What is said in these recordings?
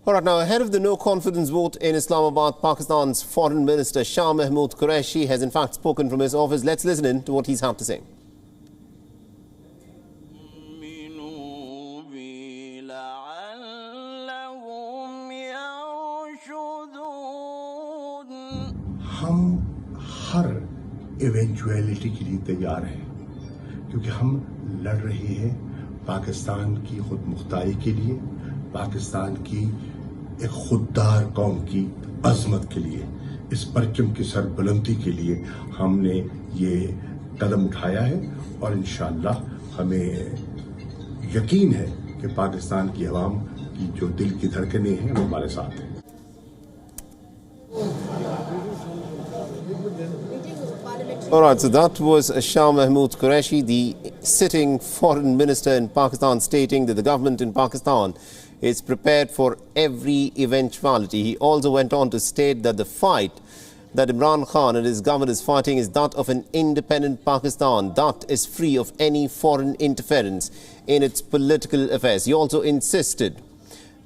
All right, now ahead of the no-confidence vote in Islamabad, Pakistan's Foreign Minister Shah Mahmood Qureshi has in fact spoken from his office. Let's listen in to what he's had to say. हम हर eventuality के लिए तैयार हैं क्योंकि हम लड़ रहे हैं पाकिस्तान की खुद मुख्तारी के लिए, पाकिस्तान की एक खुददार कौम की अजमत के लिए, इस परचम की सरबुलंदी के लिए हमने ये कदम उठाया है और इंशाअल्लाह हमें यकीन है कि पाकिस्तान की अवाम की जो दिल की धड़कनें हैं वो हमारे साथ हैं। All right, so that was Shah Mahmood Qureshi, the sitting foreign minister in Pakistan, stating that the government in Pakistan is prepared for every eventuality. He also went on to state that the fight that Imran Khan and his government is fighting is that of an independent Pakistan that is free of any foreign interference in its political affairs. He also insisted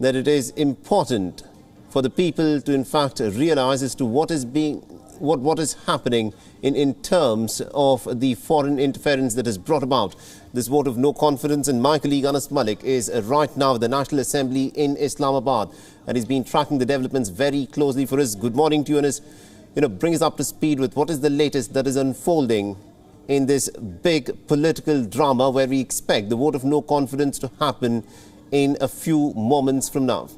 that it is important for the people to in fact realize as to what is happening in terms of the foreign interference that has brought about this vote of no confidence. And my colleague Anas Malik is right now at the National Assembly in Islamabad, and he's been tracking the developments very closely for us. Good morning to you, Anas. Bring us up to speed with what is the latest that is unfolding in this big political drama where we expect the vote of no confidence to happen in a few moments from now.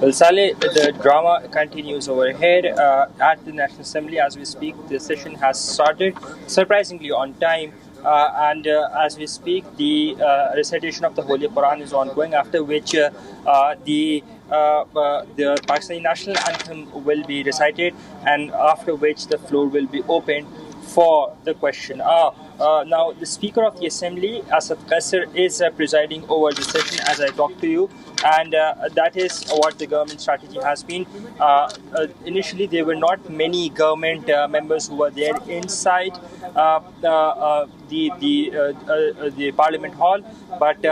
Well, Saleh, the drama continues over here at the National Assembly as we speak. The session has started surprisingly on time, and as we speak, the recitation of the Holy Quran is ongoing. After which the Pakistani national anthem will be recited, and after which the floor will be opened for the question. Now, the Speaker of the Assembly, Asad Qasr, is presiding over the session as I talk to you, and that is what the government strategy has been. Initially, there were not many government members who were there inside the Parliament Hall, but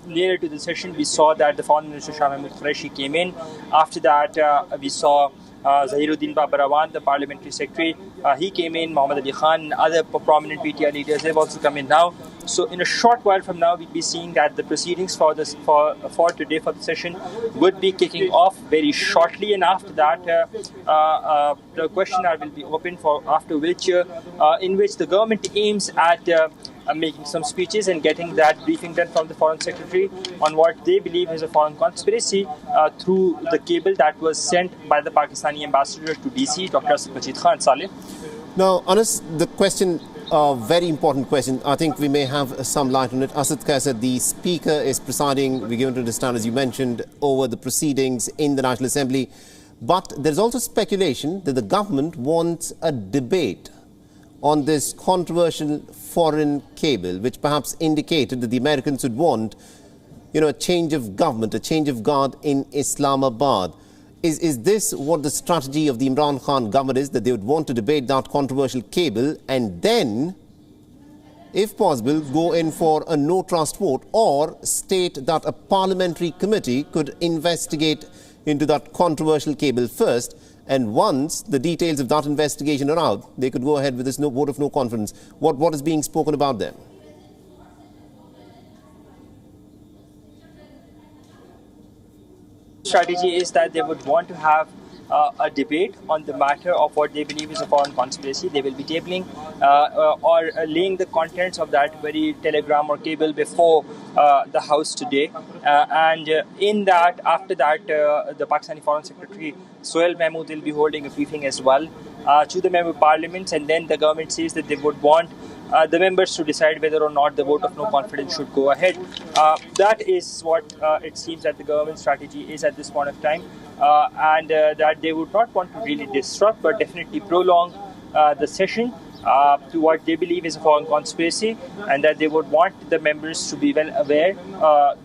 nearer to the session, we saw that the Foreign Minister Shah Mahmood Qureshi came in. After that, we saw Zahiruddin Babarawan, the Parliamentary Secretary, he came in. Muhammad Ali Khan and other prominent PTI leaders, they've also come in now. So in a short while from now, we'll be seeing that the proceedings for today for the session would be kicking off very shortly, and after that the question hour will be open, for after which in which the government aims at making some speeches and getting that briefing done from the Foreign Secretary on what they believe is a foreign conspiracy through the cable that was sent by the Pakistani ambassador to DC, Dr. Asad Khan. Saleh. Now, Anas, the question, very important question, I think we may have some light on it. Asad Qasr, the Speaker, is presiding, we're given to understand, as you mentioned, over the proceedings in the National Assembly. But there's also speculation that the government wants a debate on this controversial foreign cable, which perhaps indicated that the Americans would want, a change of government, a change of guard in Islamabad. Is this what the strategy of the Imran Khan government is, that they would want to debate that controversial cable and then, if possible, go in for a no-trust vote, or state that a parliamentary committee could investigate into that controversial cable first, and once the details of that investigation are out, they could go ahead with this vote of no confidence? What is being spoken about there? Strategy is that they would want to have a debate on the matter of what they believe is a foreign conspiracy. They will be tabling or laying the contents of that very telegram or cable before the House today. And in that, after that, the Pakistani Foreign Secretary Sohail Mahmood will be holding a briefing as well to the member parliaments, and then the government says that they would want the members to decide whether or not the vote of no confidence should go ahead. That is what it seems that the government strategy is at this point of time, and that they would not want to really disrupt but definitely prolong the session to what they believe is a foreign conspiracy, and that they would want the members to be well aware.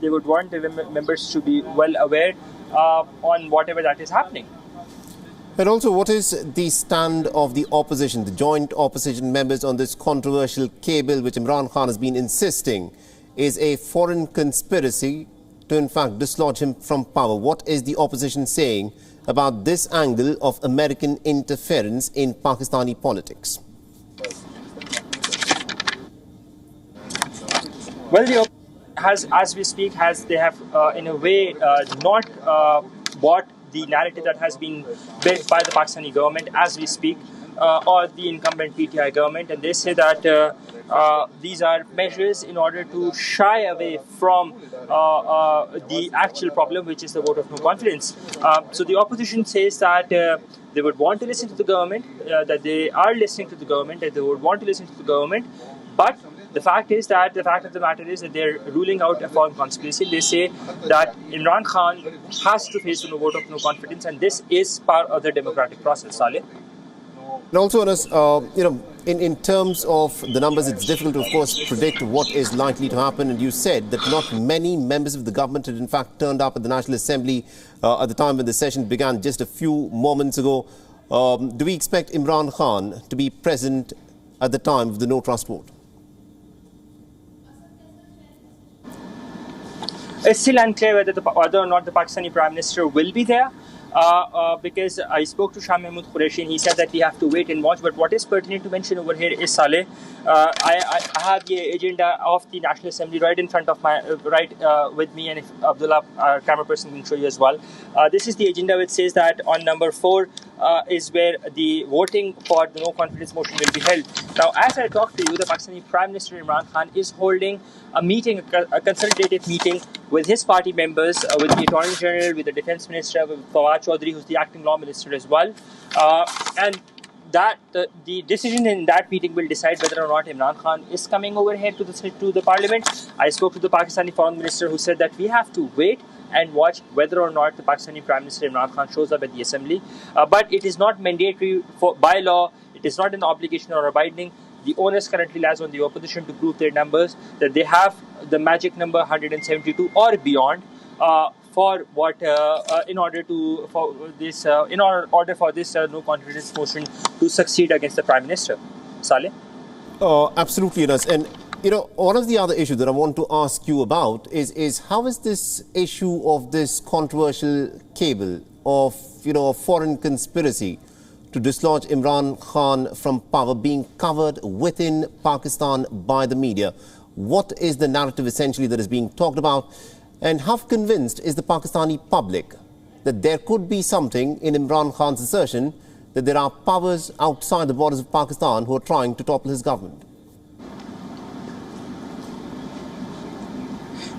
They would want the members to be well aware on whatever that is happening. And also, what is the stand of the opposition, the joint opposition members, on this controversial cable which Imran Khan has been insisting is a foreign conspiracy to in fact dislodge him from power. What is the opposition saying about this angle of American interference in Pakistani politics? Well, the has, as we speak, they have in a way not bought the narrative that has been built by the Pakistani government as we speak, or the incumbent PTI government, and they say that these are measures in order to shy away from the actual problem, which is the vote of no confidence. So the opposition says that they would want to listen to the government, that they are listening to the government, that they would want to listen to the government, but the fact of the matter is that they're ruling out a foreign conspiracy. They say that Imran Khan has to face a vote of no confidence, and this is part of the democratic process. Saleh? And also, Anas, in terms of the numbers, it's difficult to, of course, predict what is likely to happen. And you said that not many members of the government had, in fact, turned up at the National Assembly at the time when the session began just a few moments ago. Do we expect Imran Khan to be present at the time of the no trust vote? It's still unclear whether or not the Pakistani Prime Minister will be there. Because I spoke to FM Qureshi and he said that we have to wait and watch. But what is pertinent to mention over here is, Saleh, I have the agenda of the National Assembly right in front of my, with me, and if Abdullah, our camera person, can show you as well. This is the agenda which says that on number 4 is where the voting for the no confidence motion will be held. Now, as I talk to you, the Pakistani Prime Minister Imran Khan is holding a meeting, a consultative meeting with his party members, with the Attorney General, with the Defence Minister, with Fawad Chaudhry, who's the acting Law Minister as well. And that the decision in that meeting will decide whether or not Imran Khan is coming over here to the Parliament. I spoke to the Pakistani Foreign Minister, who said that we have to wait and watch whether or not the Pakistani Prime Minister Imran Khan shows up at the Assembly. But it is not mandatory by law. It is not an obligation or a binding. The onus currently lies on the opposition to prove their numbers, that they have the magic number 172 or beyond for what in order for this no confidence motion to succeed against the Prime Minister. Saleh? Absolutely, Anas. And one of the other issues that I want to ask you about is how is this issue of this controversial cable of a foreign conspiracy to dislodge Imran Khan from power being covered within Pakistan by the media? What is the narrative essentially that is being talked about? And how convinced is the Pakistani public that there could be something in Imran Khan's assertion that there are powers outside the borders of Pakistan who are trying to topple his government?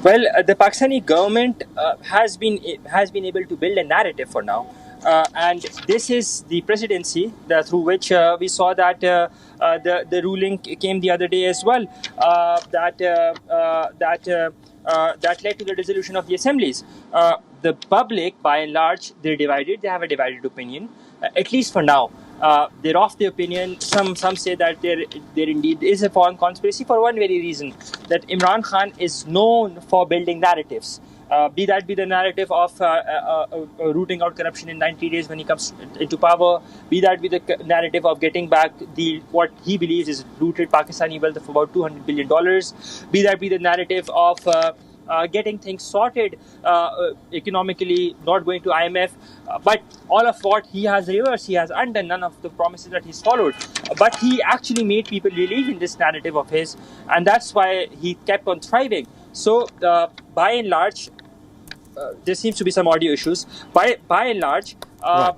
Well, the Pakistani government has been able to build a narrative for now. And this is the presidency through which we saw that the ruling came the other day as well, that led to the dissolution of the assemblies. The public, by and large, they're divided. They have a divided opinion, at least for now. They're of the opinion, some say that there indeed is a foreign conspiracy for one very reason, that Imran Khan is known for building narratives. Be that the narrative of rooting out corruption in 90 days when he comes into power, be that the narrative of getting back what he believes is looted Pakistani wealth of about $200 billion, be that the narrative of getting things sorted economically, not going to IMF, but all of what he has reversed, he has undone, none of the promises that he's followed. But he actually made people believe in this narrative of his, and that's why he kept on thriving. So, by and large, there seems to be some audio issues. By and large, right.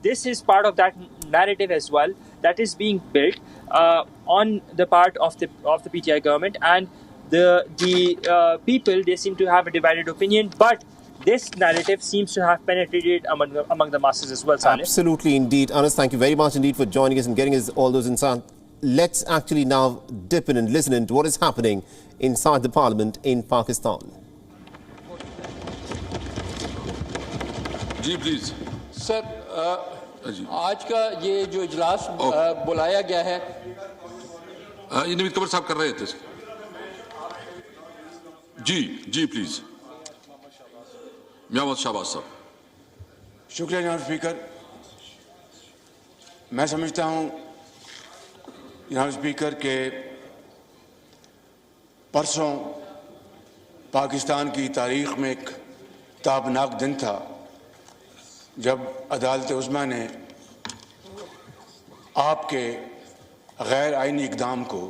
This is part of that narrative as well that is being built on the part of the PTI government, and the people, they seem to have a divided opinion, but this narrative seems to have penetrated among the masses as well. Saleh? Absolutely, indeed. Anas, thank you very much indeed for joining us and getting us all those insights. Let's actually now dip in and listen to what is happening inside the parliament in Pakistan. जी please sir आज का ये जो इजलास बुलाया गया है ये नवीद कबर साहब कर रहे थे जी प्लीज मियां शाहबाज साहब शुक्रिया जनाब स्पीकर मैं समझता हूं जनाब स्पीकर के परसों पाकिस्तान की तारीख में एक ताबनाक दिन था जब अदालत उज़्मा ने आपके गैर आइनी इक़दाम को,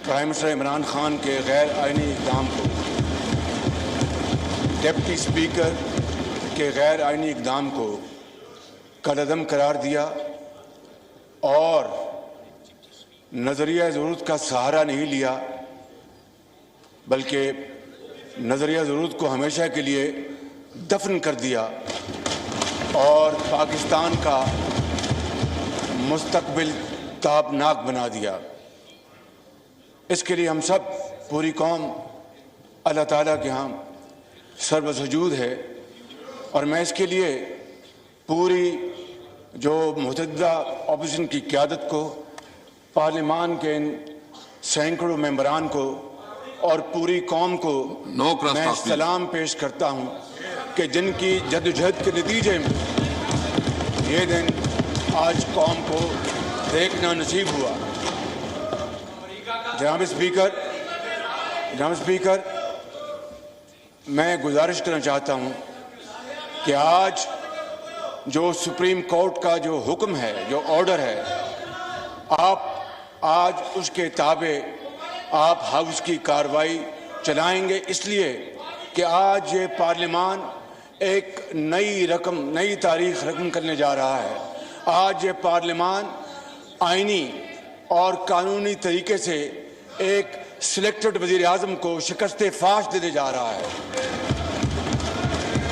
प्राइम मिनिस्टर इमरान खान के गैर आइनी इक़दाम को, डिप्टी स्पीकर के गैर आइनी इक़दाम को कलअदम करार दिया और नज़रिया ज़रूरत का सहारा नहीं लिया, बल्कि नज़रिया ज़रूरत को हमेशा के लिए दफन कर दिया और पाकिस्तान का मुस्तकबिल ताबनाक बना दिया। इसके लिए हम सब, पूरी कौम अल्लाह ताला के यहाँ सर्वसजूद है और मैं इसके लिए पूरी जो मुतअद्दिदा ऑपोजिशन की क़यादत को, पार्लियामान के इन सैकड़ों मेंबरान को और पूरी कौम को मैं सलाम पेश करता हूँ कि जिनकी जद्दोजहद के नतीजे में ये दिन आज कौम को देखना नसीब हुआ। जनाब स्पीकर, मैं गुजारिश करना चाहता हूँ कि आज जो सुप्रीम कोर्ट का जो हुक्म है, जो ऑर्डर है, आप आज उसके ताबे आप हाउस की कार्रवाई चलाएंगे, इसलिए कि आज ये पार्लियामान एक नई तारीख रकम करने जा रहा है। आज ये पार्लियामान आईनी और कानूनी तरीके से एक सिलेक्टेड वज़ीर आज़म को शिकस्त फाश देने जा रहा है।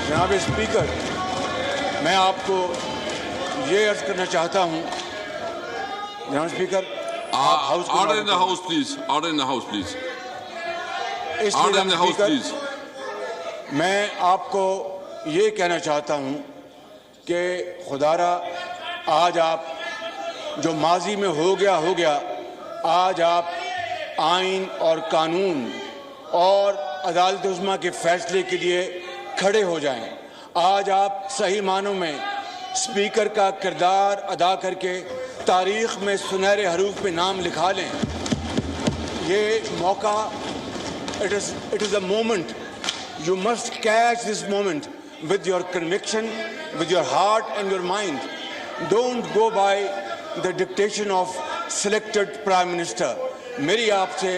जनाब स्पीकर, मैं आपको ये अर्ज करना चाहता हूँ, जनाब speaker, Order in the house, please. Order in the house, please. Order in the house, please. मैं आपको ये कहना चाहता हूँ कि खुदारा आज आप जो माजी में हो गया, आज आप आइन और कानून और अदालत उज़्मा के फैसले के लिए खड़े हो जाएं। आज आप सही मानों में स्पीकर का किरदार अदा करके तारीख में सुनहरे हरूफ में नाम लिखा लें। ये मौका, it is a moment. You must catch this moment with your conviction, with your heart and your mind. Don't go by the dictation of selected prime minister. मेरी आपसे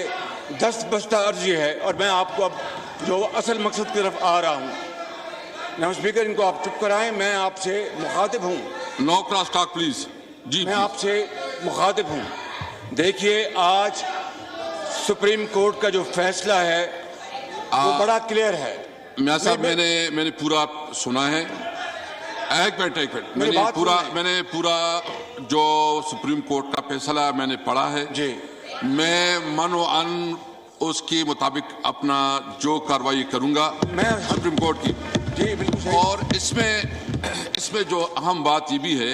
दस्तबस्ता अर्जी है और मैं आपको अब जो असल मकसद की तरफ आ रहा हूँ। जनाब स्पीकर, इनको आप चुप कराएं, मैं आपसे मुखातिब हूँ। No cross talk, please. मैं आपसे मुखातिब हूँ। देखिए, आज सुप्रीम कोर्ट का जो फैसला है वो बड़ा क्लियर है। मियां साहब, मैंने पूरा सुना है। एक मिनट, मैंने पूरा जो सुप्रीम कोर्ट का फैसला मैंने पढ़ा है जी। मैं मनो अन उसके मुताबिक अपना जो कार्रवाई करूंगा मैं सुप्रीम कोर्ट की जी, बिल्कुल। और इसमें जो अहम बात ये भी है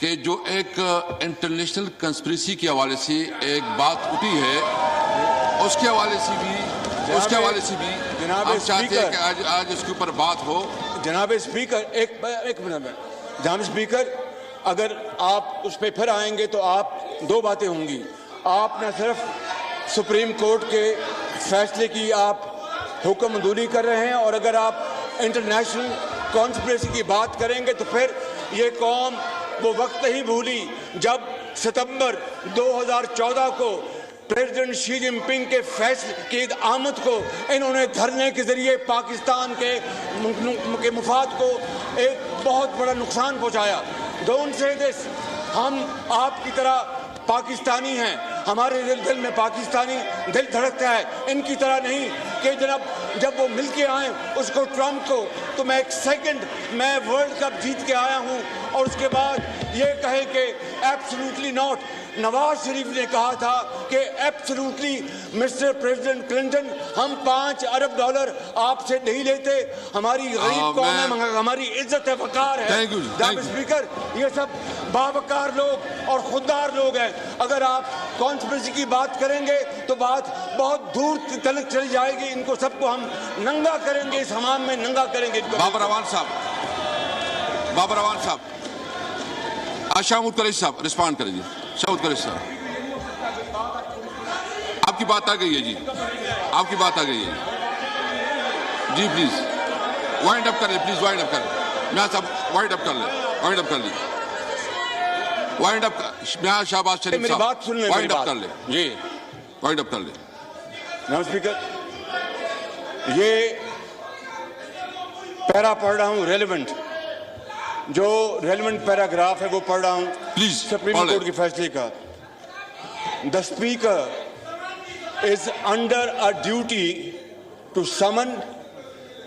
कि जो एक इंटरनेशनल कंस्पिरेसी के हवाले से एक बात उठी है, उसके हवाले से भी हम चाहते हैं कि आज इसके ऊपर बात हो। जनाब स्पीकर, एक मिनट में। जनाब स्पीकर, अगर आप उस पर फिर आएंगे तो आप दो बातें होंगी। आप न सिर्फ सुप्रीम कोर्ट के फैसले की आप हुक्म मंजूरी कर रहे हैं, और अगर आप इंटरनेशनल कॉन्स्पिरेसी की बात करेंगे तो फिर ये कौम वो वक्त नहीं भूली जब सितंबर 2014 को प्रेसिडेंट शी जिनपिंग के फैसले की आमद को इन्होंने धरने के जरिए पाकिस्तान के मुफाद को एक बहुत बड़ा नुकसान पहुंचाया। Don't say this. हम आपकी तरह पाकिस्तानी हैं, हमारे दिल में पाकिस्तानी दिल धड़कता है, इनकी तरह नहीं कि जब वो मिल के आए उसको ट्रम्प को, तो मैं एक सेकंड मैं वर्ल्ड कप जीत के आया हूँ और उसके बाद ये कहे कि एब्सोल्युटली नॉट। नवाज शरीफ ने कहा था कि एब्सोल्युटली मिस्टर प्रेसिडेंट क्लिंटन, हम $5 अरब आपसे नहीं लेते, हमारी गरीब कौम है, हमारी इज्जत है, वकार है। जनाब स्पीकर, ये सब बावकार लोग और खुददार लोग हैं। अगर आप कॉन्स्पिरेसी की बात करेंगे तो बात बहुत दूर तक चली जाएगी। इनको सबको हम नंगा करेंगे, इस हमाम में नंगा करेंगे इनको। बाबर अवान साहब, शाहमूद कुरैशी साहब रिस्पॉन्ड करेंगे। शाहमूद कुरैशी साहब, अब आपकी बात आ गई है जी, आपकी बात आ गई है जी। प्लीज वाइंड अप करें, प्लीज वाइंड अप करें। मैं सब वाइंड अप कर ले, वाइंड अप कर ली, वाइंड अप। मैं शाहबाज शरीफ मेरी बात सुन ले, वाइंड अप कर ले जी, वाइंड अप कर ले। नाउ स्पीकर, ये पैरा पढ़ रहा हूं रेलेवेंट, जो रेलेवेंट पैराग्राफ है वो पढ़ रहा हूं प्लीज सुप्रीम कोर्ट के फैसले का। The speaker is under a duty to summon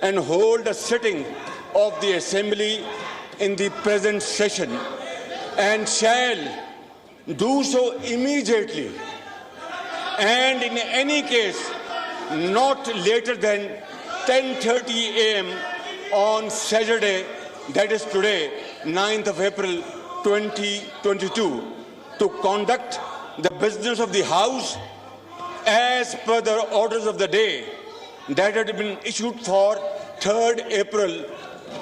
and hold a sitting of the assembly in the present session and shall do so immediately and in any case not later than 10:30 a.m. on Saturday, that is today, 9th of April 2022, to conduct the business of the House as per the orders of the day that had been issued for 3rd April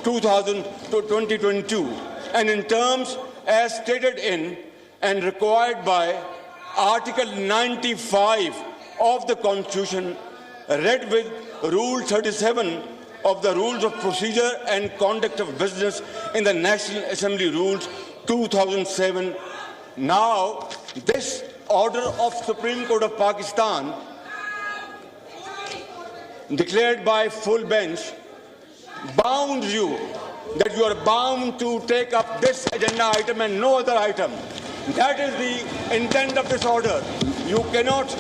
2022 and in terms as stated in and required by Article 95 of the Constitution, read with Rule 37 of the Rules of Procedure and Conduct of Business in the National Assembly Rules 2007. Now, this order of Supreme Court of Pakistan, declared by full bench, bounds you that you are bound to take up this agenda item and no other item. That is the intent of this order. You cannot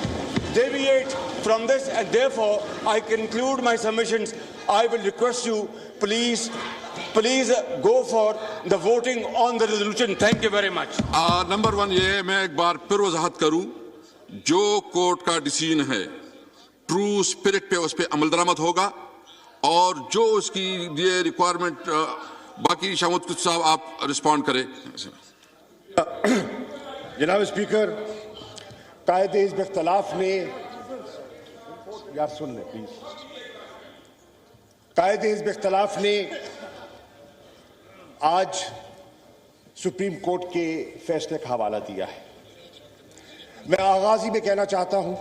deviate from this, and therefore I conclude my submissions. I will request you, please go for the voting on the resolution. Thank you very much. Number 1 ये मैं एक बार फिर वजाहत करूं, जो court का decision है true spirit पे उस पे अमल दरामद होगा, और जो उसकी ये रिक्वायरमेंट बाकी शामुद कुछ साहब आप रिस्पॉन्ड करें। जनाब स्पीकर, कायदे हिज़्ब इख्तिलाफ ने, यार सुन ले प्लीज, कायदे हिज़्ब इख्तिलाफ ने आज सुप्रीम कोर्ट के फैसले का हवाला दिया है। मैं आगाज़ी में कहना चाहता हूं,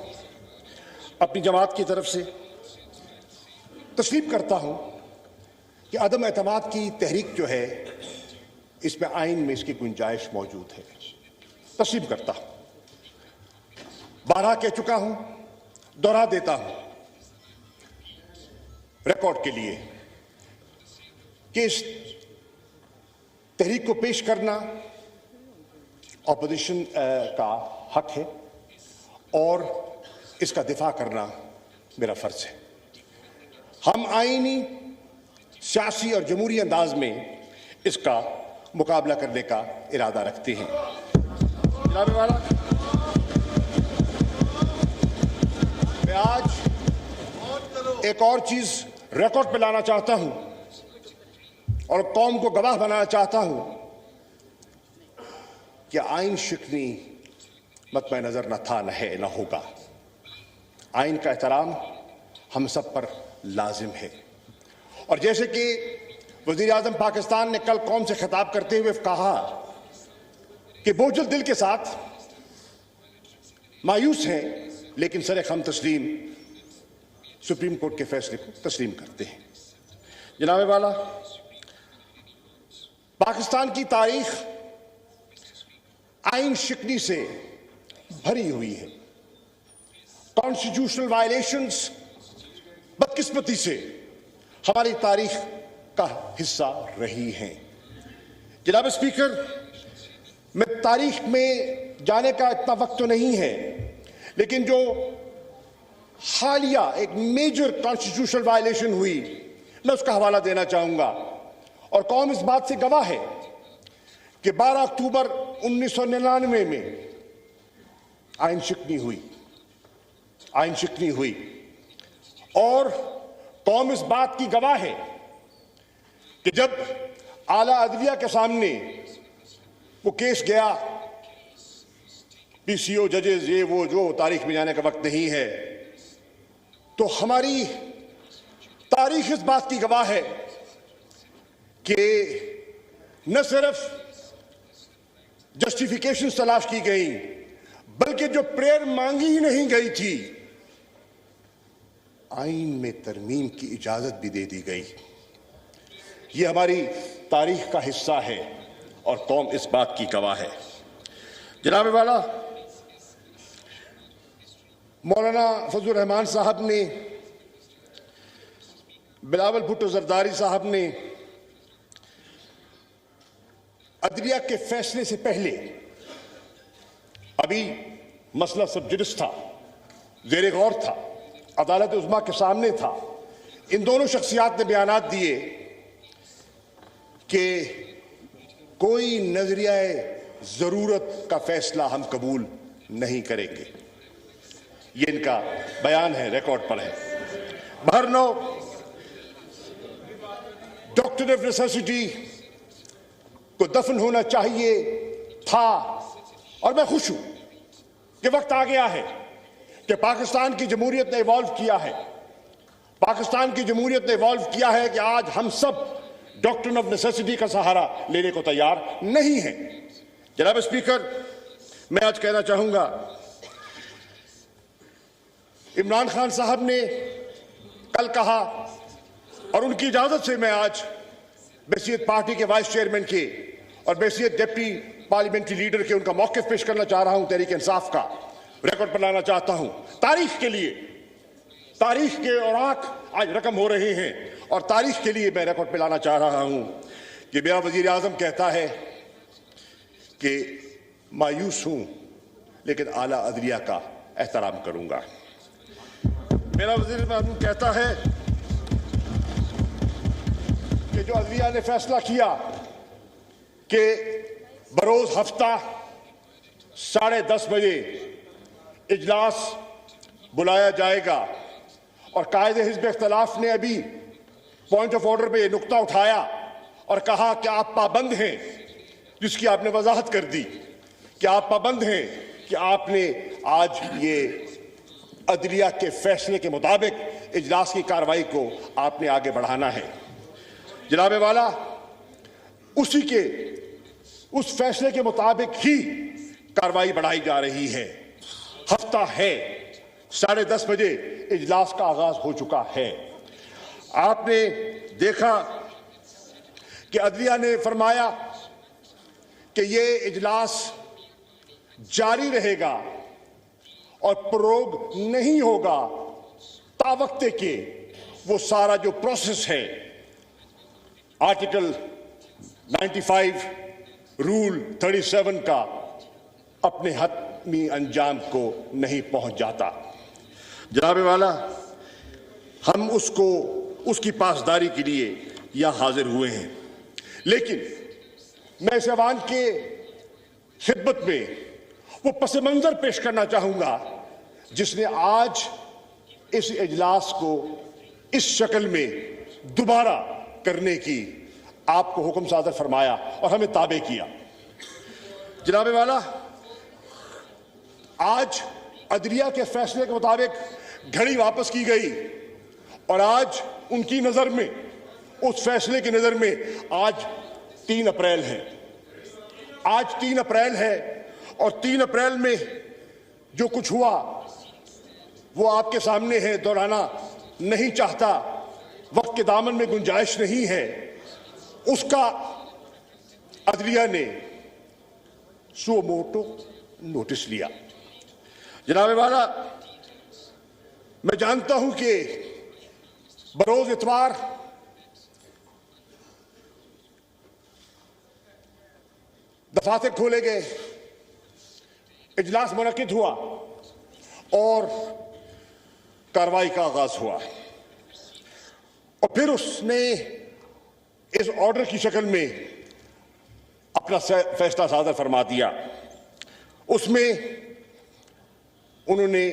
अपनी जमात की तरफ से तस्लीम करता हूं कि अदम एतमाद की तहरीक जो है, इसमें आइन में इसकी गुंजाइश मौजूद है। तस्लीम करता हूं, बारहा कह चुका हूं, दोहरा देता हूं रिकॉर्ड के लिए कि इस तहरीक को पेश करना ऑपोजिशन का हक है और इसका दिफा करना मेरा फर्ज है। हम आईनी, सियासी और जमहूरी अंदाज में इसका मुकाबला करने का इरादा रखते हैं। जनाब वाला, मैं आज एक और चीज रिकॉर्ड पे लाना चाहता हूं और कौम को गवाह बनाना चाहता हूं कि आइन शिकनी मतमय नजर न था, न है, न होगा। आइन का एहतराम हम सब पर लाजिम है। और जैसे कि वज़ीर आज़म पाकिस्तान ने कल कौम से खिताब करते हुए कहा कि बोझल दिल के साथ मायूस हैं, लेकिन सरे खम तस्लीम सुप्रीम कोर्ट के फैसले को तस्लीम करते हैं। जनाब वाला, पाकिस्तान की तारीख आइन शिकनी से भरी हुई है। कॉन्स्टिट्यूशनल वायलेशंस बदकिस्मती से हमारी तारीख का हिस्सा रही हैं। जनाब स्पीकर, मैं तारीख में जाने का इतना वक्त तो नहीं है, लेकिन जो हालिया एक मेजर कॉन्स्टिट्यूशनल वायलेशन हुई, मैं उसका हवाला देना चाहूंगा। और कौम इस बात से गवाह है कि 12 अक्टूबर 1999 में आइन शिकनी हुई और कौम इस बात की गवाह है कि जब आला अदलिया के सामने वो केस गया, पीसीओ जजेस, ये वो जो तारीख में जाने का वक्त नहीं है, तो हमारी तारीख इस बात की गवाह है कि न सिर्फ जस्टिफिकेशन तलाश की गई, बल्कि जो प्रेयर मांगी ही नहीं गई थी आइन में तरमीम की इजाजत भी दे दी गई। ये हमारी तारीख का हिस्सा है और कौम इस बात की गवाह है। जनाब वाला, मौलाना फजल रहमान साहब ने, बिलावल भुट्टो जरदारी साहब ने अदलिया के फैसले से पहले, अभी मसला सबजुडिस था, ज़ेरे गौर था, अदालत उज़्मा के सामने था, इन दोनों शख्सियात ने बयानात दिए कि कोई नजरियाए जरूरत का फैसला हम कबूल नहीं करेंगे। ये इनका बयान है, रिकॉर्ड पर है। बहरनो, डॉक्टर ऑफ नेसेसिटी को दफन होना चाहिए था, और मैं खुश हूं कि वक्त आ गया है कि पाकिस्तान की जमहूरियत ने इवॉल्व किया है। पाकिस्तान की जमहूरियत ने इवॉल्व किया है कि आज हम सब डॉक्ट्रिन ऑफ नेसेसिटी का सहारा लेने को तैयार नहीं है। जनाब स्पीकर, मैं आज कहना चाहूंगा, इमरान खान साहब ने कल कहा, और उनकी इजाजत से मैं आज बैसियत पार्टी के वाइस चेयरमैन के और बैसियत डिप्टी पार्लियामेंट्री लीडर के उनका मौक़िफ़ पेश करना चाह रहा हूं, तहरीक इंसाफ का रिकॉर्ड पर लाना चाहता हूं। तारीख के लिए, तारीख के औराक आज रकम हो रहे हैं, और तारीख के लिए मैं रिकॉर्ड पर लाना चाह रहा हूं कि मेरा वजीर आज़म कहता है कि मायूस हूं लेकिन आला अदलिया का एहतराम करूंगा। मेरा वजीर आज़म कहता है कि जो अदलिया ने फैसला किया कि बरोज हफ्ता 10:30 बजे इजलास बुलाया जाएगा, और कायदे हिज़्ब इख्तिलाफ ने अभी पॉइंट ऑफ ऑर्डर पे नुक्ता उठाया और कहा कि आप पाबंद हैं, जिसकी आपने वजाहत कर दी कि आप पाबंद हैं कि आपने आज ये अदलिया के फैसले के मुताबिक इजलास की कार्रवाई को आपने आगे बढ़ाना है। जनाब वाला, उस फैसले के मुताबिक ही कार्रवाई बढ़ाई जा रही है। हफ्ता है, 10:30 बजे इजलास का आगाज हो चुका है। आपने देखा कि अदलिया ने फरमाया कि ये इजलास जारी रहेगा और प्रोग नहीं होगा तावक्ते के वो सारा जो प्रोसेस है, आर्टिकल 95 रूल 37 का अपने हतमी अंजाम को नहीं पहुंच जाता। जनाब वाला, हम उसकी पासदारी के लिए यहां हाजिर हुए हैं, लेकिन मैं इस ऐवान के खिदमत में वो पस मंजर पेश करना चाहूंगा जिसने आज इस इजलास को इस शक्ल में दोबारा करने की आपको हुक्म सादर फरमाया और हमें ताबे किया। जनाब वाला, आज अदलिया के फैसले के मुताबिक घड़ी वापस की गई, और आज उनकी नजर में, उस फैसले की नजर में आज 3 अप्रैल है। आज 3 अप्रैल है, और 3 अप्रैल में जो कुछ हुआ वो आपके सामने है, दोहराना नहीं चाहता, वक्त के दामन में गुंजाइश नहीं है। उसका अदलिया ने सो मोटो नोटिस लिया। जनाब वाला, मैं जानता हूं कि बरोज इतवार दफातर खोले गए, इजलास मुनक्किद हुआ और कार्रवाई का आगाज हुआ, और फिर उसने इस ऑर्डर की शक्ल में अपना फैसला सादर फरमा दिया। उसमें उन्होंने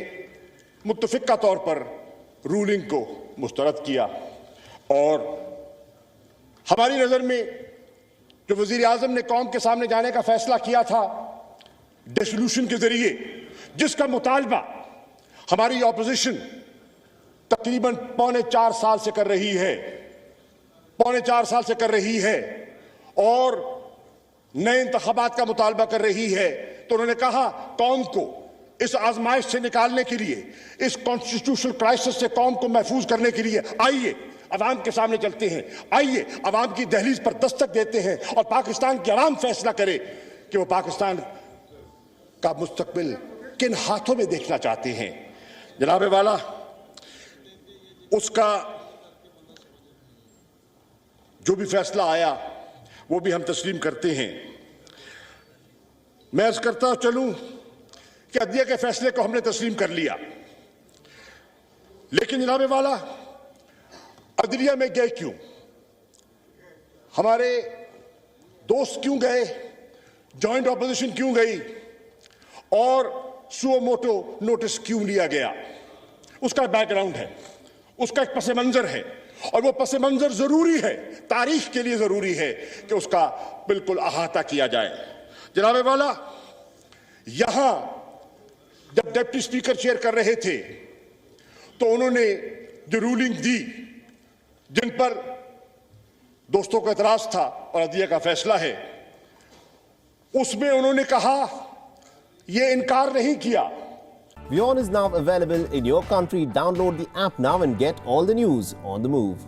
मुत्तफिका तौर पर रूलिंग को मुस्तरद किया, और हमारी नजर में जो वजीर आजम ने कौम के सामने जाने का फैसला किया था डिसोल्यूशन के जरिए, जिसका मुतालबा हमारी ऑपोजिशन तकरीबन 3.25 साल से कर रही है, 3.25 साल से कर रही है, और नए इंतखाबात का मुतालबा कर रही है, तो उन्होंने कहा कौम को इस आजमाइश से निकालने के लिए, इस कॉन्स्टिट्यूशनल क्राइसिस से कौम को महफूज करने के लिए आइए अवाम के सामने चलते हैं, आइए अवाम की दहलीज पर दस्तक देते हैं और पाकिस्तान की अवाम फैसला करे कि वो पाकिस्तान का मुस्तकबिल किन हाथों में देखना चाहते हैं। जनाब वाला, उसका जो भी फैसला आया वो भी हम तस्लीम करते हैं। मैं अर्ज करता चलूं कि अदलिया के फैसले को हमने तस्लीम कर लिया, लेकिन जनाब वाला अदलिया में गए क्यों? हमारे दोस्त क्यों गए? जॉइंट ऑपोजिशन क्यों गई? और सुओ मोटो नोटिस क्यों लिया गया? उसका बैकग्राउंड है, उसका एक पस मंजर है, और वो पस मंजर जरूरी है, तारीख के लिए जरूरी है कि उसका बिल्कुल अहाता किया जाए। जनाब वाला, यहां जब डिप्टी स्पीकर चेयर कर रहे थे तो उन्होंने जो रूलिंग दी, जिन पर दोस्तों को एतराज था और अदलिया का फैसला है, उसमें उन्होंने कहा, ये इनकार नहीं किया। WION is now available in your country. Download the app now and get all the news on the move.